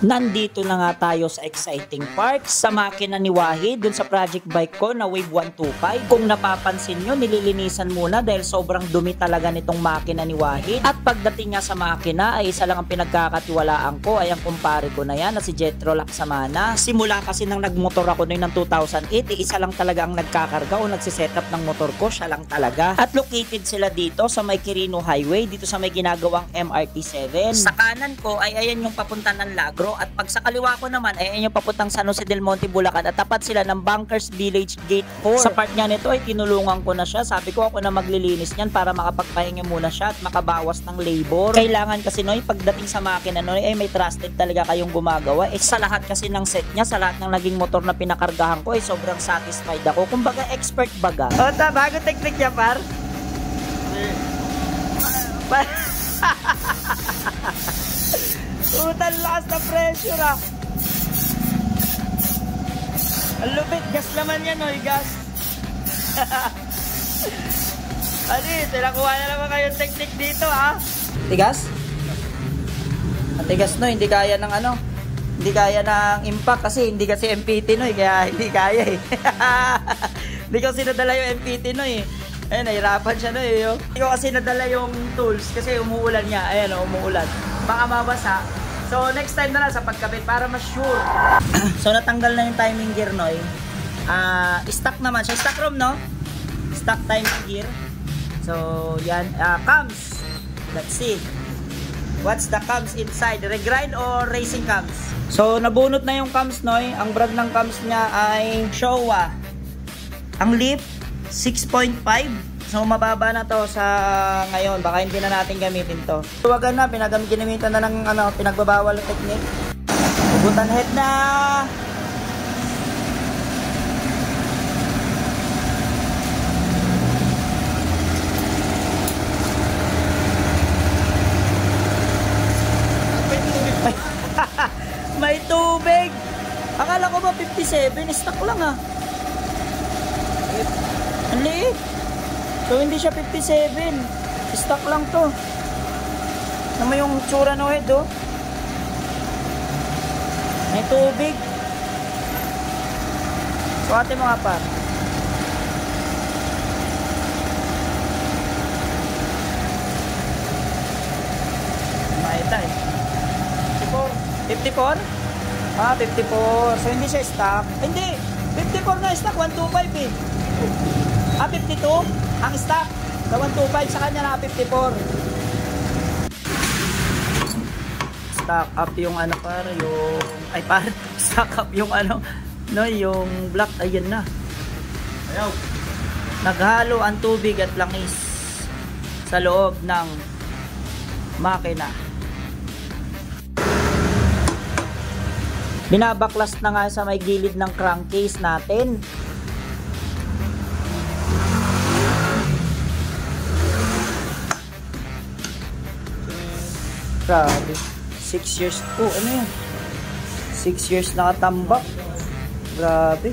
Nandito na nga tayo sa exciting part sa makina ni Wahid dun sa project bike ko na Wave 125. Kung napapansin nyo, nililinisan muna dahil sobrang dumi talaga nitong makina ni Wahid. At pagdating nga sa makina ay isa lang ang pinagkakatiwalaan ko ay ang kumpare ko na yan na si Jetro Laksamana. Simula kasi nang nagmotor ako noon ng 2008, isa lang talaga ang nagkakarga o nagsisetup ng motor ko, siya lang talaga. At located sila dito sa may Quirino Highway, dito sa may ginagawang MRT7. Sa kanan ko ay ayan yung papunta ng Lagro. At pag sa kaliwa ko naman ay ayun yung papuntang San Jose del Monte, Bulacan, at tapat sila ng Bunkers Village Gate 4. Sa part niya nito ay tinulungan ko na siya. Sabi ko ako na maglilinis niyan para makapagpahinga muna siya at makabawas ng labor. Kailangan kasi noy pagdating sa makina noy ay may trusted talaga kayong gumagawa. Sa lahat kasi ng set niya, sa lahat ng naging motor na pinakargahan ko ay sobrang satisfied ako. Kumbaga expert baga. O ta, bago technique niya par? Utan, lakas na pressure ah. Ang lupit, gas naman yan oy, gas. Ani, tinakuha na naman kayong technique dito ah. Tigas? Ang tigas no, hindi kaya ng ano, hindi kaya ng impact kasi hindi kasi MPT no, kaya hindi kaya eh. Hindi kasi nadala yung MPT no eh. Ayun, nahirapan siya no eh. Hindi ko kasi nadala yung tools kasi umuulan niya. Ayan o, umuulan. Baka mabasa. So, next time na lang sa pagkabit para mas sure. So, natanggal na yung timing gear, no? Stock naman siya. Stock ROM, no? Stock timing gear. So, yan. Cams. Let's see. What's the cams inside? Regrind or racing cams? So, nabunot na yung cams, no? Ang brand ng cams niya ay Showa. Ang lip, 6.5. So mababa na to sa ngayon, baka hindi na natin gamitin to. Huwagan na, ginamitan na ng ano, pinagbabawal na technique. Butan head na. May tubig. Akala ko ba 57, stock lang ah. Ang liit. So hindi siya 57, stock lang to. Naman yung tsura no head oh. May tubig. So ate mga par, maita eh 54? Ah, 54. So hindi siya stock. Hindi, 54 na stock, 125 eh. Ah, 52? Ang stock, sa 125, sa kanya na 54. Stock up yung ano par, yung, ay par, stock up yung ano, no, yung black, ayan na. Ayaw. Naghalo ang tubig at langis sa loob ng makina. Binabaklas na nga sa may gilid ng crankcase natin. Grabe. 6 years. Oh, ano yan? 6 years nakatambak. Grabe.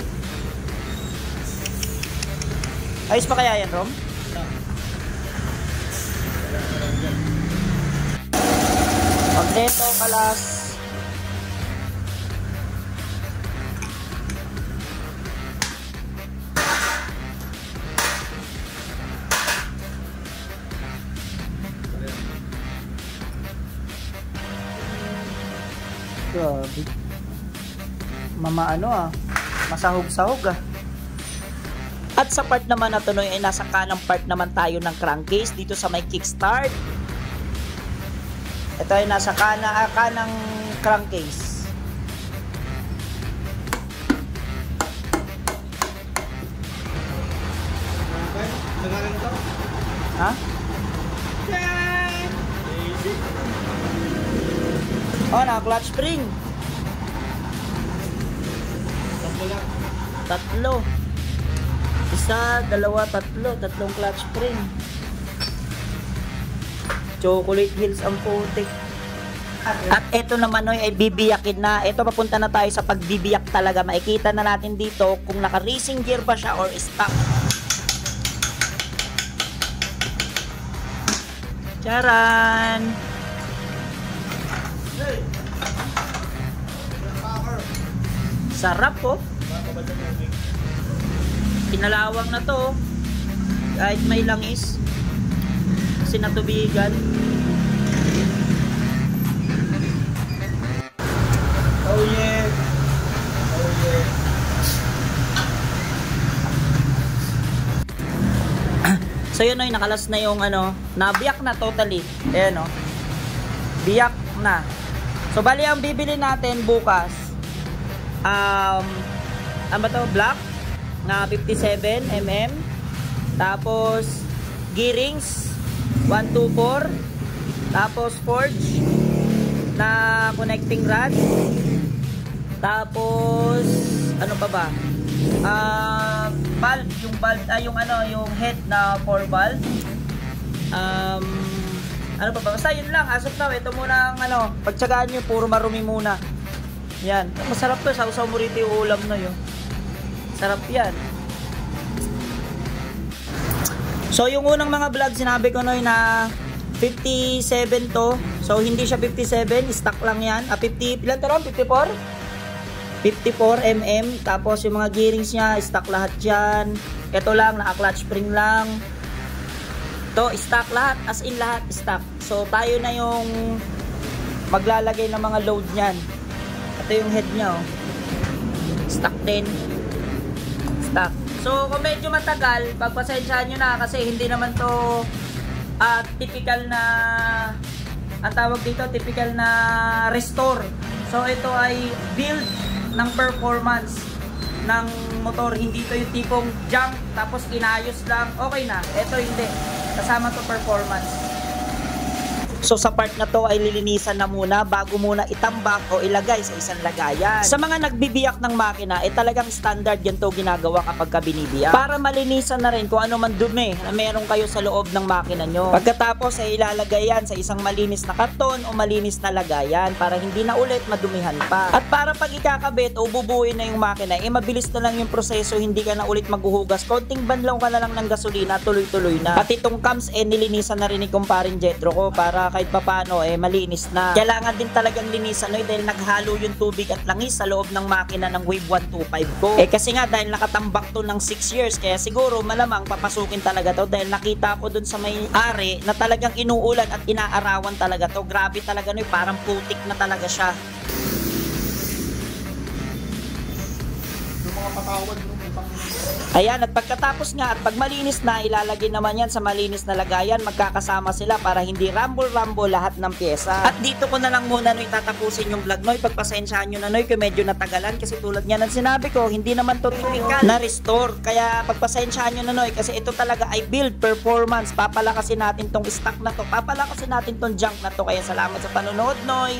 Ayos pa kaya yan, Rom? Magneto, kalas. Grabe. Mama ano ah, masahog-sahog ah. At sa part naman na tuloy ay nasa kanang part naman tayo ng crankcase dito sa may kickstart. Ito ay nasa kanang crankcase. Ha? Oh, na clutch spring. Tatlo. Isa, dalawa, tatlo. Tatlong clutch spring. Chocolate hills ang putik. At ito naman ay bibiyakin na. Ito papunta na tayo sa pagbibiyak talaga. Makikita na natin dito kung naka racing gear ba siya or stock. Charan! Sarap po. Pinalawang na to. Kahit may langis. Kasi natubigan. Oh yeah. Oh yeah. So yun ay nakalas na yung ano, nabiyak na totally. Ayan o. Biyak na. So bali ang bibili natin bukas ano ba to? Black na 57mm. Tapos gearings 124. Tapos forge na connecting rod. Tapos ano pa ba? Valve, yung valve yung ano, yung head na 4 valve. Ano pa ba? Basta yun lang, as of now, ito muna ang ano, pagtsagaan nyo, puro marumi muna. Yan, masarap to, sausaw mo rito yung ulam na yun. Sarap yan. So yung unang mga vlog, sinabi ko noy na 57 to. So hindi siya 57, stock lang yan. 50, ilan to ron? 54? 54mm. Tapos yung mga gearings niya, stock lahat yan. Ito lang, naka-clutch spring lang. To stock lahat, as in lahat stock. So tayo na yung maglalagay ng mga load niyan. Ito yung head niya oh. Stock din. Stock. So kung medyo matagal, pagpasensyahan nyo na kasi hindi naman to typical na ang tawag dito, typical na restore. So ito ay build ng performance ng motor. Hindi to yung tipong junk tapos inayos lang, okay na. Ito hindi. Kasama to performance. So sa part na to ay lilinisan na muna bago muna itambak o ilagay sa isang lagayan. Sa mga nagbibiyak ng makina, talagang standard yan to ginagawa kapag binibiyak. Para malinisan na rin kung ano man dumi na meron kayo sa loob ng makina nyo. Pagkatapos ay ilalagay yan sa isang malinis na karton o malinis na lagayan para hindi na ulit madumihan pa. At para pag ikakabit o bubuin na yung makina, mabilis na lang yung proseso, hindi ka na ulit maghuhugas. Konting banlaw ka na lang ng gasolina, tuloy-tuloy na. Pati itong cams nilinisan na rin ni kumparing Jetro ko para kahit papano malinis na. Kailangan din talagang linisan dahil naghalo yung tubig at langis sa loob ng makina ng Wave 125 ko. Kasi nga dahil nakatambak to ng 6 years kaya siguro malamang papasukin talaga to dahil nakita ko dun sa may ari na talagang inuulan at inaarawan talaga to. Grabe talaga parang putik na talaga siya. Yung mga patawad ayan, at pagkatapos nga at pag malinis na, ilalagay naman yan sa malinis na lagayan, magkakasama sila para hindi rumble-rumble lahat ng pyesa. At dito ko na lang muna tatapusin yung vlog pagpasensyahan nyo na kung medyo natagalan kasi tulad nga ng sinabi ko, hindi naman to typical na restore. Kaya pagpasensyahan nyo na kasi ito talaga ay build performance. Papalakasin natin tong stock na to, papalakasin natin tong junk na to. Kaya salamat sa panonood Noy.